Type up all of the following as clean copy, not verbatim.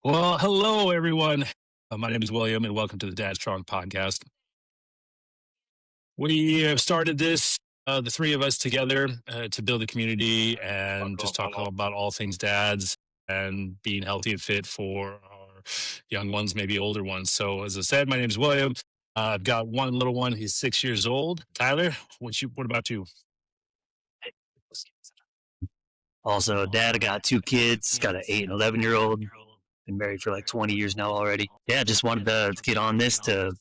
Well, hello, everyone. My name is William, and welcome to the Dad Strong podcast. We have started this, the three of us together, to build a community and just talk about all things dads and being healthy and fit for our young ones, maybe older ones. So, as I said, my name is William. I've got one little one. He's 6 years old. Tyler, what about you? Also, dad, I got two kids, got an 8 and 11-year-old. Been married for like 20 years now already. Yeah, just wanted to get on this to,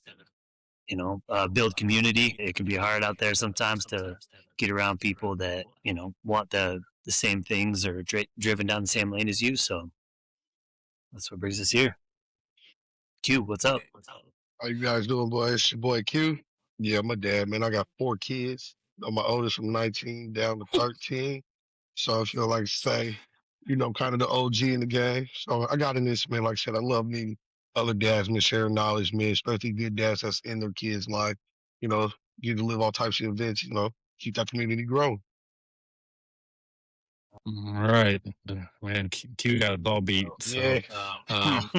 build community. It can be hard out there sometimes to get around people that, want the same things or driven down the same lane as you. So that's what brings us here. Q, what's up? How you guys doing, boy? It's your boy Q. Yeah, my dad, man. I got four kids. I'm my oldest from 19 down to 13. So I feel like say, kind of the OG in the game. So I got in this, man. Like I said, I love meeting other dads, man, sharing knowledge, man, especially good dads that's in their kids' life. You know, get to live all types of events, keep that community growing. All right, man. Q got a ball beat. Yeah. Um,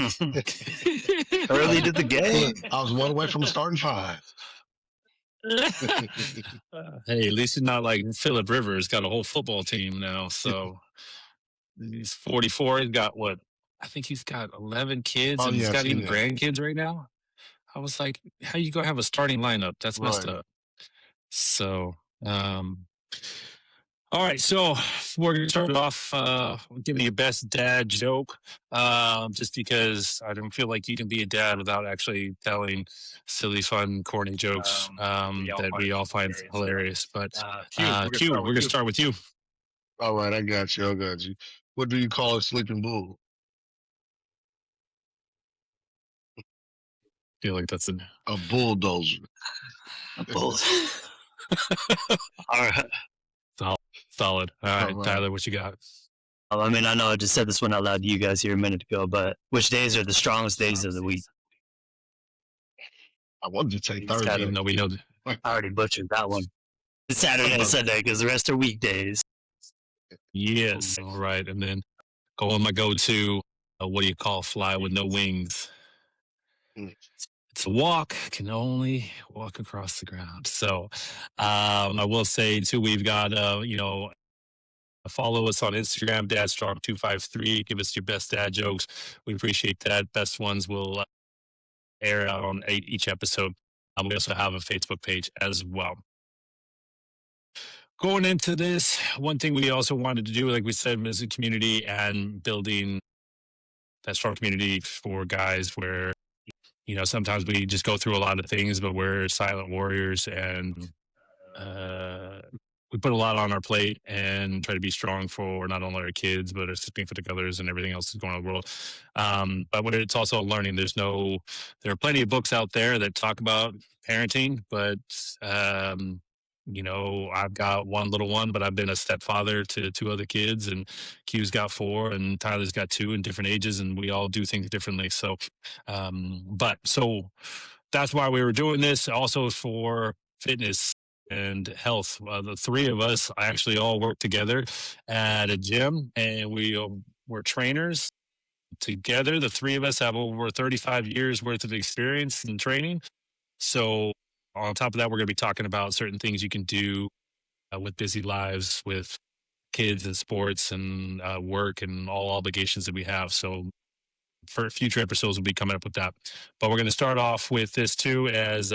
Early to the game. Look, I was one away from the starting five. Hey, at least he's not like Philip Rivers, got a whole football team now. So he's 44. He's got what? I think he's got 11 kids, Oh, and he's yeah, I've got seen even that. grandkids right now. I was like, how you gonna have a starting lineup? That's messed Right. up. So, all right, so we're gonna start off giving you best dad joke, just because I don't feel like you can be a dad without actually telling silly, fun, corny jokes that we all find hilarious. But Q, we're gonna start with you. All right, I got you. I got you. What do you call a sleeping bull? Feel like that's A bulldozer. Both. All right. solid. All right, All right. Tyler, what you got? I mean, I know I just said this one out loud to you guys here a minute ago, but which days are the strongest days of the week? I wanted to say He's Thursday. got it. Even though we know I already butchered that one. It's Saturday and Sunday because the rest are weekdays. yes, all right, and then go on my go-to. What do you call fly with no wings? Mm. It's a walk, can only walk across the ground. So I will say too, we've got follow us on Instagram, dadstrong253. Give us your best dad jokes. We appreciate that. Best ones will air out on each episode. We also have a Facebook page as well. Going into this, one thing we also wanted to do, like we said, is a community and building that strong community for guys where sometimes we just go through a lot of things, but we're silent warriors and we put a lot on our plate and try to be strong for not only our kids, but our significant others and everything else that's going on in the world. But when it's also learning, there are plenty of books out there that talk about parenting, but I've got one little one, but I've been a stepfather to two other kids, and Q's got four, and Tyler's got two in different ages, and we all do things differently. So, so that's why we were doing this. Also for fitness and health. The three of us actually all work together at a gym, and we're trainers together. The three of us have over 35 years worth of experience in training. So on top of that, we're going to be talking about certain things you can do with busy lives, with kids and sports and work and all obligations that we have. So for future episodes, we'll be coming up with that. But we're going to start off with this too as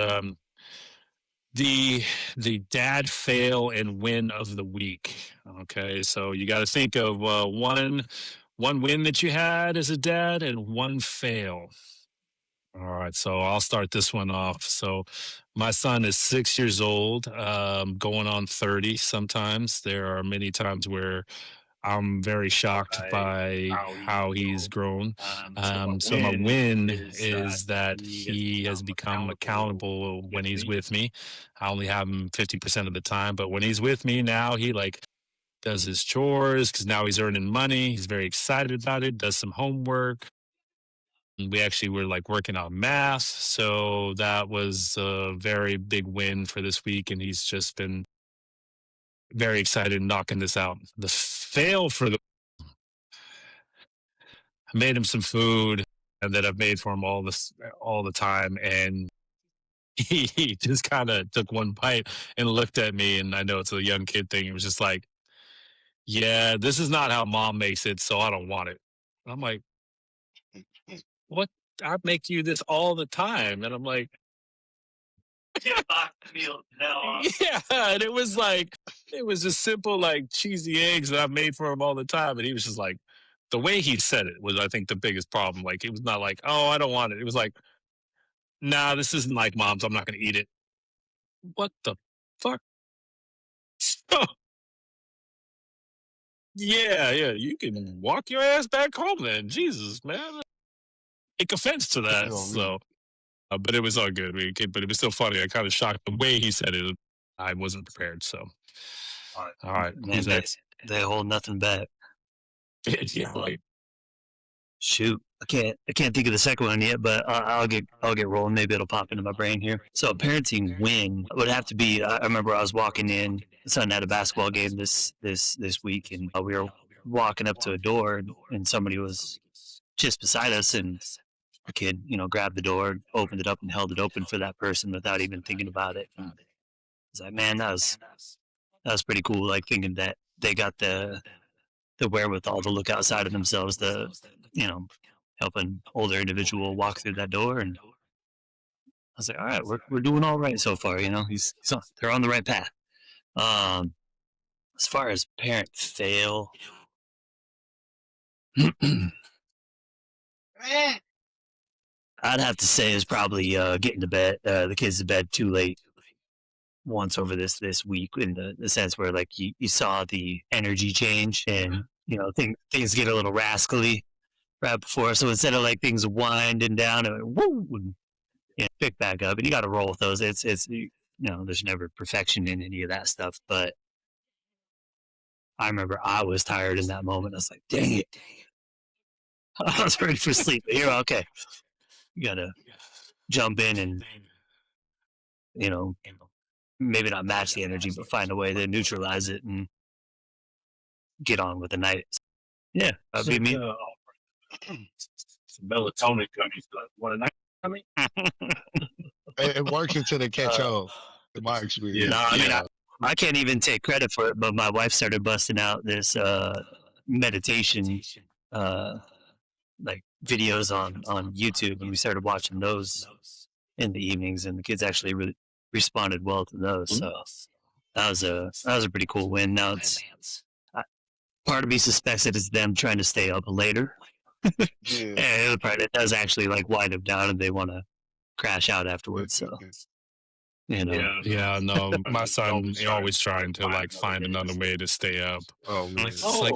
the dad fail and win of the week. Okay, so you got to think of one win that you had as a dad and one fail. All right, so I'll start this one off. So my son is 6 years old, going on 30. Sometimes there are many times where I'm very shocked by how he's grown. So my win is that he has become accountable when he's with me. I only have him 50% of the time, but when he's with me now, he like does his chores because now he's earning money. He's very excited about it, does some homework. We actually were like working on math. So that was a very big win for this week. And he's just been very excited knocking this out. The fail for I made him some food that I've made for him all the time, and he just kind of took one bite and looked at me, and I know it's a young kid thing. It was just like, "Yeah, this is not how mom makes it, so I don't want it." And I'm like, "What? I make you this all the time," and I'm like, yeah, and it was like it was just simple like cheesy eggs that I made for him all the time, and he was just like, the way he said it was, I think, the biggest problem. Like, it was not like, "Oh, I don't want it." It was like, "Nah, this isn't like mom's. I'm not gonna eat it." What the fuck? So, yeah, yeah, you can walk your ass back home then. Jesus, man. Take offense to that. Oh, man. So, but it was all good. But it was still funny. I kind of shocked the way he said it. I wasn't prepared. So, all right, Man, who's next? they hold nothing back. Yeah, like, Shoot, I can't think of the second one yet, but I'll get rolling. Maybe it'll pop into my brain here. So a parenting win would have to be. I remember I was walking in. Son had a basketball game this week, and we were walking up to a door, and somebody was just beside us, and a kid, grabbed the door, opened it up, and held it open for that person without even thinking about it. And I was like, man, that was pretty cool. Like thinking that they got the wherewithal to look outside of themselves to, help an older individual walk through that door. And I was like, all right, we're doing all right so far. They're on the right path. As far as parent fail, I'd have to say is probably getting to bed, the kids to bed too late once over this week, in the sense where like you saw the energy change, and things get a little rascally right before. So instead of like things winding down and woo, and, pick back up, and you got to roll with those. It's there's never perfection in any of that stuff. But I remember I was tired in that moment. I was like, dang it. I was ready for sleep. But you're okay. You got to jump in and, maybe not match the energy, but find a way to neutralize it and get on with the night. Yeah, that'd be me. Some melatonin gummies. What a night coming. It works until they catch on. In my experience. No, I mean, I can't even take credit for it, but my wife started busting out this meditation like videos on YouTube, and we started watching those in the evenings, and the kids actually really responded well to those. So that was a pretty cool win. Now it's part of me suspects that it's them trying to stay up later. Yeah. And the other part, it does actually like wind them down, and they want to crash out afterwards. So. Yeah, no, my son always trying to like find another way to stay up. Oh, man. It's like,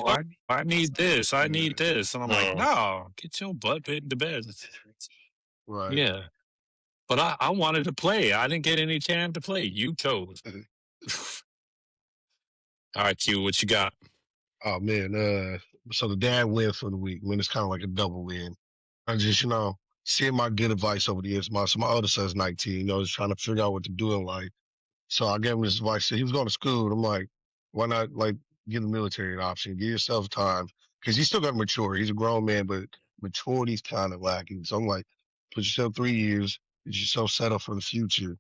I need this, I need this, and I'm like, no, get your butt into bed. Right. Yeah, but I wanted to play. I didn't get any chance to play. You chose. All right, Q, what you got? Oh man, so the dad win for the week. Man, it's kind of like a double win. I just, seeing my good advice over the years. My older son's 19, just trying to figure out what to do in life. So I gave him this advice. He was going to school, and I'm like, why not like give the military an option? Give yourself time, because he's still got to mature. He's a grown man, but maturity's kind of lacking. So I'm like, put yourself 3 years, get yourself set up for the future.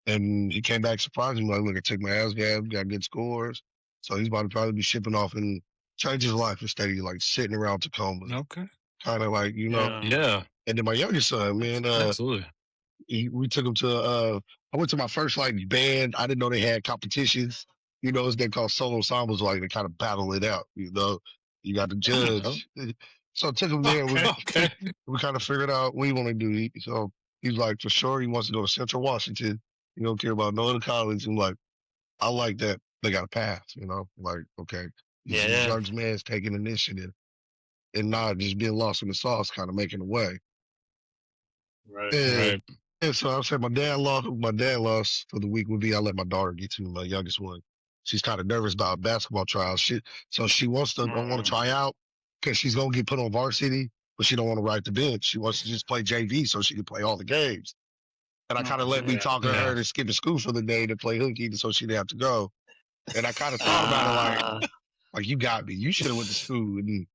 And he came back surprised me. Like, look, I took my ass got good scores. So he's about to probably be shipping off and change his life instead of like sitting around Tacoma. Okay. Kind of like, Yeah, And then my youngest son, man, absolutely. we took him to I went to my first like band. I didn't know they had competitions. It's they called solo ensembles, like they kind of battle it out. You got the judge. So I took him there. Okay. We kind of figured out what he want to do. So he's like, for sure, he wants to go to Central Washington. He don't care about no other college. I'm like, I like that they got a path. Like, okay, Yeah. young man's taking initiative and not just being lost in the sauce, kind of making a way. Right. And, and so I said my dad lost for the week would be I let my daughter get to my youngest one. She's kind of nervous about basketball trials. She wants to don't want to try out because she's gonna get put on varsity, but she don't want to ride the bench. She wants to just play JV so she can play all the games. And I kind of let me talk to her to skip to school for the day to play hooky so she didn't have to go. And I kind of thought about it like you got me. You should have went to school and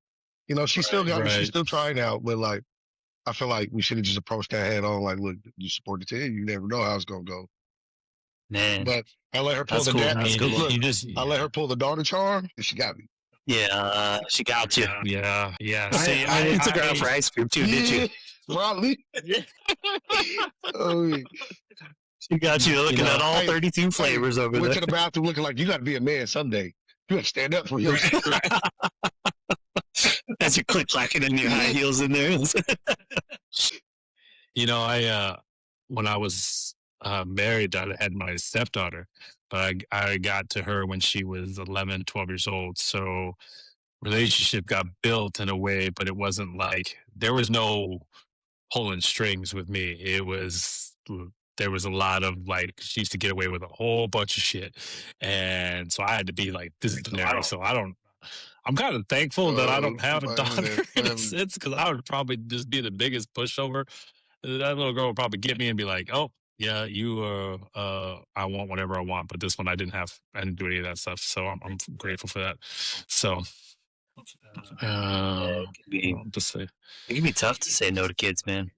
You know, she still got me. She's Right. still trying out, but like, I feel like we should have just approached that head on. Like, look, you support the team. You never know how it's gonna go. Man, But I let her pull that's the cool. dad. That's a good one. Look, You just I let her pull the daughter charm, and she got me. Yeah, she got you. yeah. I- See, I- You took her out for ice cream too, did you? Probably. Oh, She got you looking know, at all hey, 32 flavors over went there. to the bathroom looking like you got to be a man someday. You got to stand up for yourself. As you click clacking in your high heels in there. you know, I when I was married, I had my stepdaughter, but I got to her when she was 11, 12 years old. So relationship got built in a way, but it wasn't like there was no pulling strings with me. It was there was a lot of like she used to get away with a whole bunch of shit, and so I had to be like disciplinary. So I'm kind of thankful that I don't have a daughter in a sense, because I would probably just be the biggest pushover. That little girl would probably get me and be like, "Oh, yeah, you I want whatever I want," but this one I didn't do any of that stuff. So I'm grateful for that. So It can be, I'll just say, it can be tough to say no to kids, man.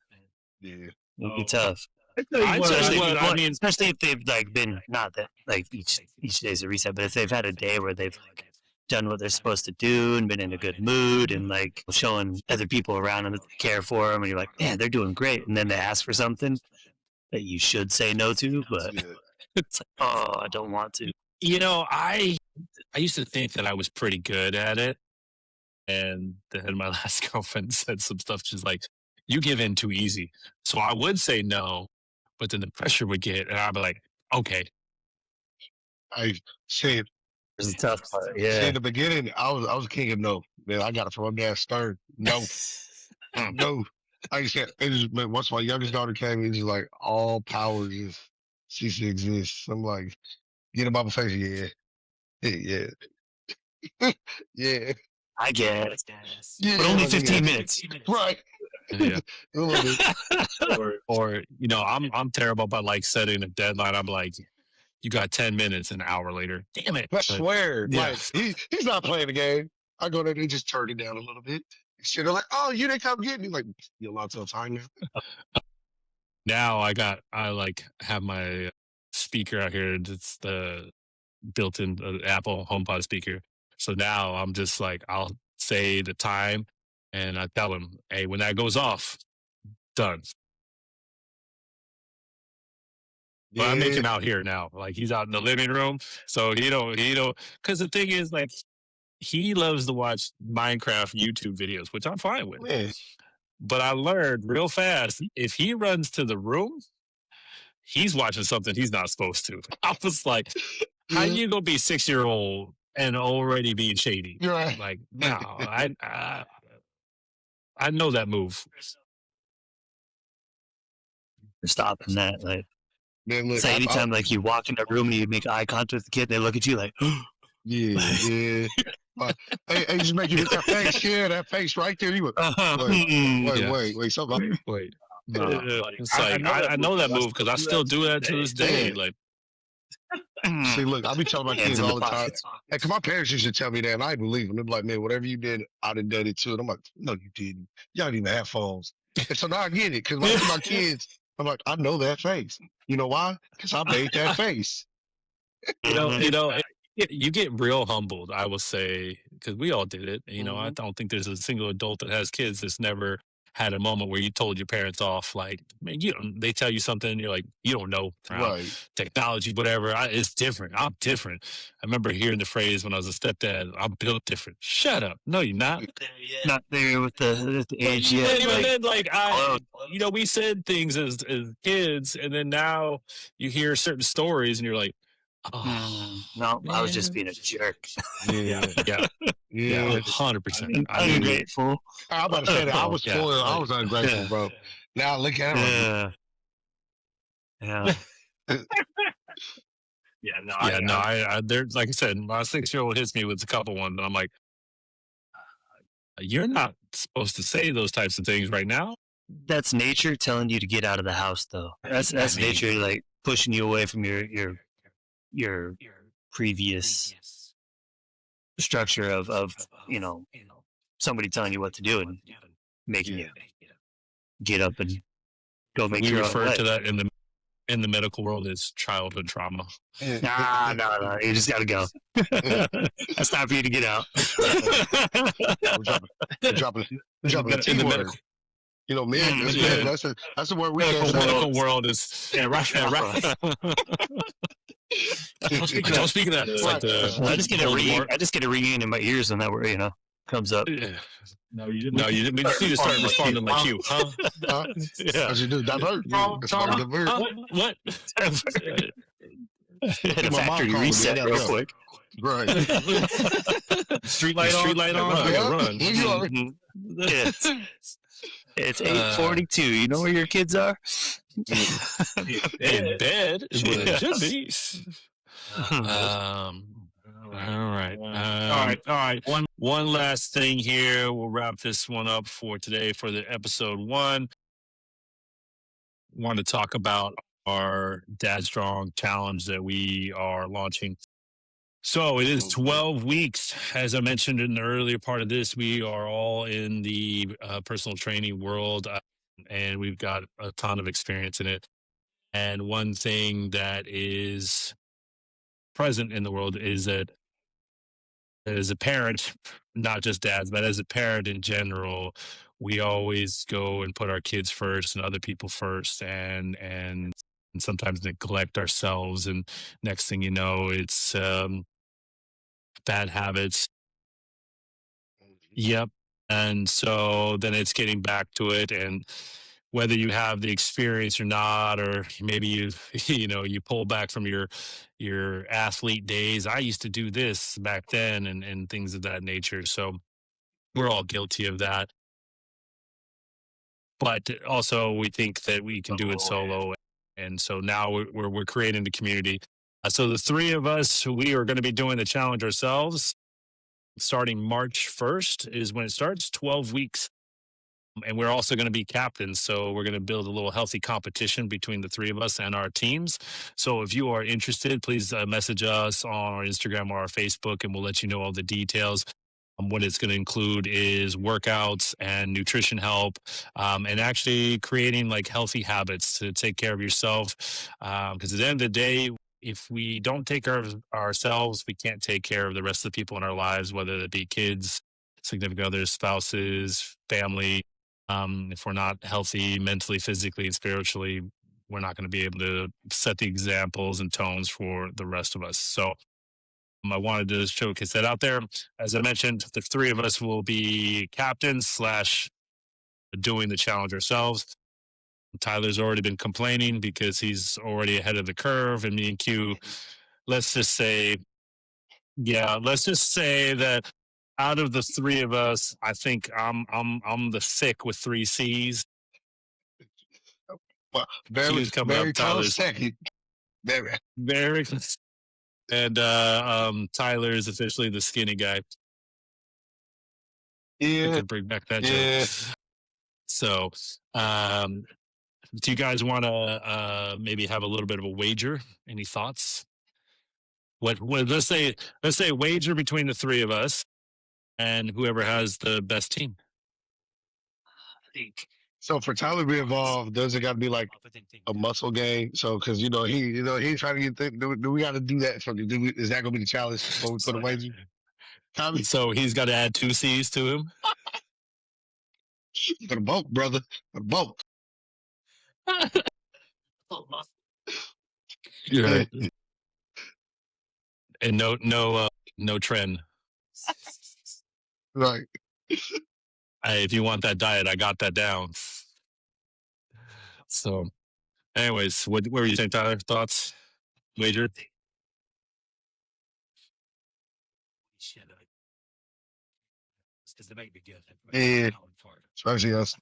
Yeah. It can be tough. I tell you Especially, what, I mean, especially if they've like been not that like each day's a reset, but if they've had a day where they've like done what they're supposed to do and been in a good mood and like showing other people around them that they care for them, and you're like, man, they're doing great, and then they ask for something that you should say no to, but Yeah. it's like, oh, I don't want to. you know, I used to think that I was pretty good at it, and then my last girlfriend said some stuff. She's like, "You give in too easy." So I would say no, but then the pressure would get, and I'd be like, "Okay." I said, It's a tough part. see, Yeah. in the beginning, I was king of no. Man, I got it from Dad Stern. No, no. Like I said, it just, man, once my youngest daughter came, it's just like all power just ceased to exist. I'm like, get him off my face. Yeah. Yeah. Yeah. I guess. Yeah. But only like, 15 yeah. minutes. Right. Yeah. A little bit. Or you know, I'm terrible about like setting a deadline. I'm like, "You got 10 minutes," an hour later. Damn it! I But, swear. yeah. Like, he's not playing the game. I go there, they just turn it down a little bit. Shit, they're like, oh, you didn't come get me. Like, you allowed to time now? Now I like have my speaker out here. It's the built-in Apple HomePod speaker. So now I'm just like, I'll say the time, and I tell him, "Hey, when that goes off, done." But I make him out here now. Like he's out in the living room, so he don't. Because the thing is, like, he loves to watch Minecraft YouTube videos, which I'm fine with. Man, But I learned real fast, if he runs to the room, he's watching something he's not supposed to. I was like, how Yeah. you gonna be 6-year-old and already being shady? you're right. Like, no, I know that move. For stopping that. Like, Man, look, it's like anytime like you walk in a room and you make eye contact with the kid, they look at you like, yeah. Hey, just make you hit that face. Yeah, that face right there. You went, wait. Something. Wait. No, it's like I know that move because I still do that to this day. Like, See, look, I be telling my hands kids in all the the time. pockets. Hey, cause my parents used to tell me that, and I didn't believe them. They're like, man, whatever you did, I done done it too. And I'm like, no, you didn't. Y'all didn't even have phones. And so now I get it, because my kids, I'm like, I know that face. You know why? Because I made that face. you get real humbled, I will say, because we all did it. You know, I don't think there's a single adult that has kids that's never had a moment where you told your parents off, like, man, they tell you something, and you're like, you don't know Right. technology, whatever. It's different. I'm different. I remember hearing the phrase when I was a stepdad, "I'm built different." Shut up. No, you're not. Not there with the age yet. And Like, then, like, we said things as kids, and then now you hear certain stories, and you're like, oh, no, I was just man. being a jerk. Yeah. Yeah, Yeah. 100%. I mean, Ungrateful. I'm about to say that. I was Yeah. spoiled. I was ungrateful, Yeah. bro. Now look at him. Yeah. there's, like I said, my 6-year-old hits me with a couple ones, and I'm like, you're not supposed to say those types of things right now. That's nature telling you to get out of the house, though. That's nature, like pushing you away from your previous structure of somebody telling you what to do and making you get up and go make We your own refer way. to that in the medical world as childhood trauma. No. You just got to go. That's not for you to get out. We're dropping the T in the word. medical, You know, man, Yeah. that's the word we can't say. medical world is right. Don't speak of that. It's like the I just get a Voldemort. I just get a ringing in my ears when that word, comes up. No, you didn't. No, you didn't. We just need to start responding like you, huh? Huh? Yeah. As you do, divert. That's why I divert. What? Hit a My mom factory called me, reset I real gotta go. quick. Right. Street light on. I Yeah. gotta run. You already- It's 8:42. You know where your kids are? In bed is what it should be. All right. One last thing here. We'll wrap this one up for today for the episode 1. Want to talk about our Dad Strong challenge that we are launching. So it is 12 weeks. As I mentioned in the earlier part of this, we are all in the personal training world, and we've got a ton of experience in it. And one thing that is present in the world is that as a parent, not just dads, but as a parent in general, we always go and put our kids first and other people first, and sometimes neglect ourselves. And next thing you know, it's bad habits. Yep. And so then it's getting back to it, and whether you have the experience or not, or maybe you you pull back from your athlete days. I used to do this back then, and things of that nature. So we're all guilty of that. But also we think that we can do it solo, and so now we're creating the community. So the 3 of us, we are going to be doing the challenge ourselves. Starting March 1st is when it starts, 12 weeks. And we're also going to be captains. So we're going to build a little healthy competition between the 3 of us and our teams. So if you are interested, please message us on our Instagram or our Facebook, and we'll let you know all the details. What it's going to include is workouts and nutrition help, and actually creating like healthy habits to take care of yourself. Because at the end of the day, if we don't take care of ourselves, we can't take care of the rest of the people in our lives, whether it be kids, significant others, spouses, family. If we're not healthy mentally, physically, and spiritually, we're not going to be able to set the examples and tones for the rest of us. So I wanted to showcase that out there. As I mentioned, the 3 of us will be captains / doing the challenge ourselves. Tyler's already been complaining because he's already ahead of the curve, and me and Q, let's just say that out of the 3 of us, I think I'm the sick with 3 C's. Well, very, Q's coming very up. close Tyler's second. very close. And Tyler is officially the skinny guy. I Yeah. could bring back that Yeah. joke. So, do you guys want to maybe have a little bit of a wager? Any thoughts? What let's say wager between the 3 of us and whoever has the best team. So for Tyler to be involved, does it got to be like a muscle game? So because he's trying to get. Do we got to do that? Is that going to be the challenge before we put a wager? Tommy, So he's got to add 2 C's to him. got a bulk, brother. A bulk. Right. And no trend. Right. Hey, if you want that diet, I got that down. So, anyways, what were you saying, Tyler? Thoughts? Wager? Yeah. Especially us.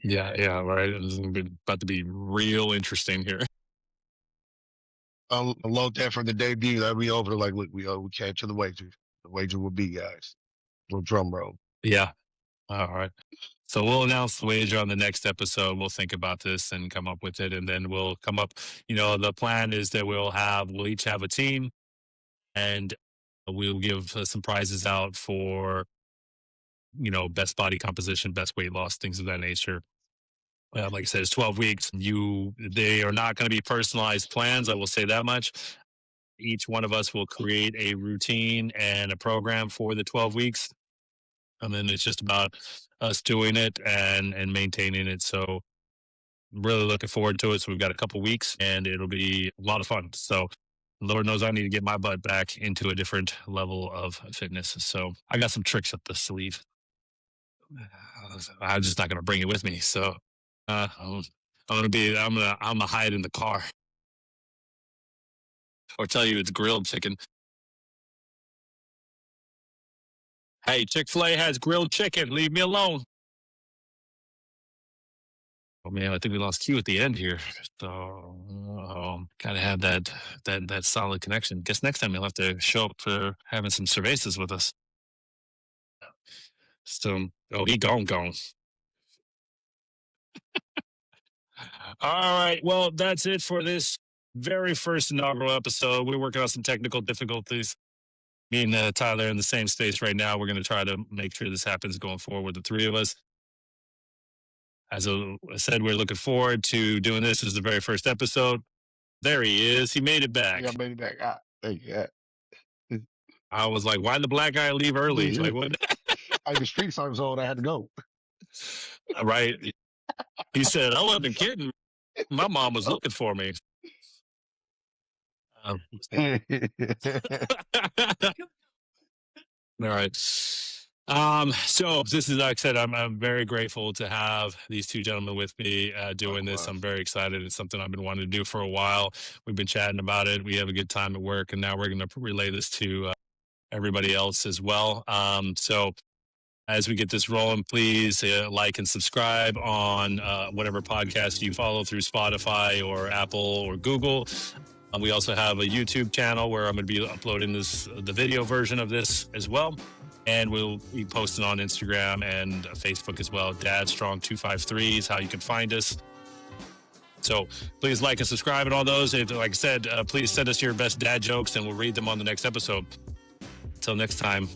Yeah, right. It's about to be real interesting here. I'll load that for the debut. That'll be over. Like, look, we came to the wager. The wager will be, guys. Little drum roll. Yeah. All right. So we'll announce the wager on the next episode. We'll think about this and come up with it, and then we'll come up. The plan is that we'll each have a team, and we'll give some prizes out for best body composition, best weight loss, things of that nature. Like I said, it's 12 weeks. They are not going to be personalized plans. I will say that much. Each one of us will create a routine and a program for the 12 weeks. And then it's just about us doing it and maintaining it. So I'm really looking forward to it. So we've got a couple weeks and it'll be a lot of fun. So Lord knows I need to get my butt back into a different level of fitness. So I got some tricks up the sleeve. I'm just not going to bring it with me. So I'm gonna hide in the car or tell you it's grilled chicken. Hey, Chick-fil-A has grilled chicken. Leave me alone. Oh man, I think we lost Q at the end here. So gotta have that solid connection. Guess next time you'll have to show up for having some cervezas with us. So he gone. All right. Well, that's it for this very first inaugural episode. We're working on some technical difficulties. Me and Tyler in the same space right now. We're going to try to make sure this happens going forward, the three of us. As I said, we're looking forward to doing this. This is the very first episode. There he is. He made it back. Yeah, I made it back. Thank you. I was like, why did the black guy leave early? Like, what? The street sign was on. I had to go. Right. He said, I wasn't kidding. My mom was looking for me. All right. So this is, like I said, I'm very grateful to have these two gentlemen with me doing this. I'm very excited. It's something I've been wanting to do for a while. We've been chatting about it. We have a good time at work, and now we're going to relay this to everybody else as well. So as we get this rolling, please like and subscribe on whatever podcast you follow through Spotify or Apple or Google. We also have a YouTube channel where I'm going to be uploading the video version of this as well. And we'll be posting on Instagram and Facebook as well. Dad Strong 253 is how you can find us. So please like and subscribe and all those. Like I said, please send us your best dad jokes and we'll read them on the next episode. Until next time.